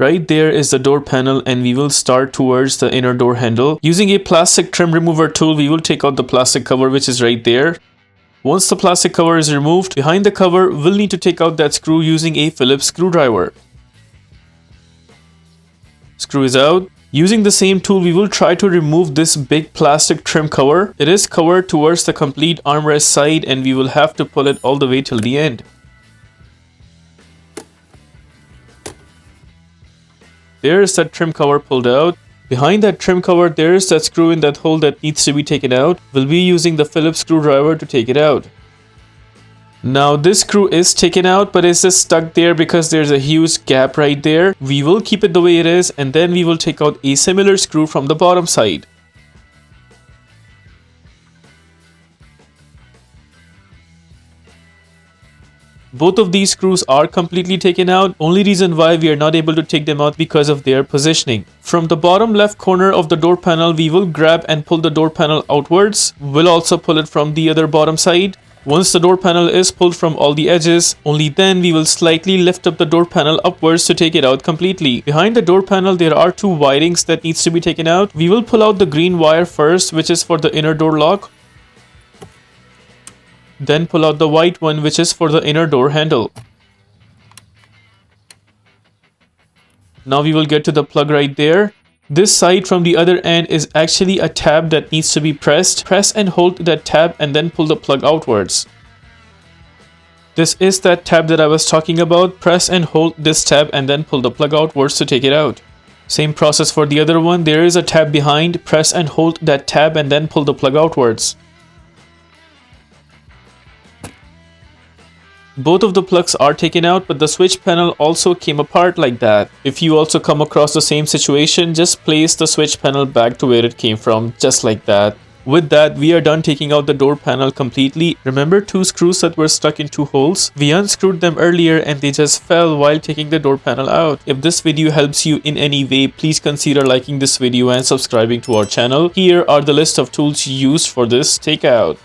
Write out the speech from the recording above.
Right there is the door panel, and we will start towards the inner door handle. Using a plastic trim remover tool, we will take out the plastic cover which is right there. Once the plastic cover is removed, behind the cover, we'll need to take out that screw using a Phillips screwdriver. Screw is out. Using the same tool, we will try to remove this big plastic trim cover. It is covered towards the complete armrest side, and we will have to pull it all the way till the end. There is that trim cover pulled out. Behind that trim cover, there is that screw in that hole that needs to be taken out. We'll be using the Phillips screwdriver to take it out. Now this screw is taken out, but it's just stuck there because there's a huge gap right there. We will keep it the way it is, and then we will take out a similar screw from the bottom side. Both of these screws are completely taken out. Only reason why we are not able to take them out because of their positioning. From the bottom left corner of the door panel, we will grab and pull the door panel outwards. We'll also pull it from the other bottom side. Once the door panel is pulled from all the edges, only then we will slightly lift up the door panel upwards to take it out completely. Behind the door panel, there are two wirings that needs to be taken out. We will pull out the green wire first, which is for the inner door lock. Then pull out the white one, which is for the inner door handle. Now we will get to the plug right there. This side from the other end is actually a tab that needs to be pressed. Press and hold that tab and then pull the plug outwards. This is that tab that I was talking about. Press and hold this tab and then pull the plug outwards to take it out. Same process for the other one. There is a tab behind. Press and hold that tab and then pull the plug outwards. Both of the plugs are taken out, but the switch panel also came apart like that. If you also come across the same situation, just place the switch panel back to where it came from, just like that. With that, we are done taking out the door panel completely. Remember two screws that were stuck in two holes? We unscrewed them earlier and they just fell while taking the door panel out. If this video helps you in any way, please consider liking this video and subscribing to our channel. Here are the list of tools used for this takeout.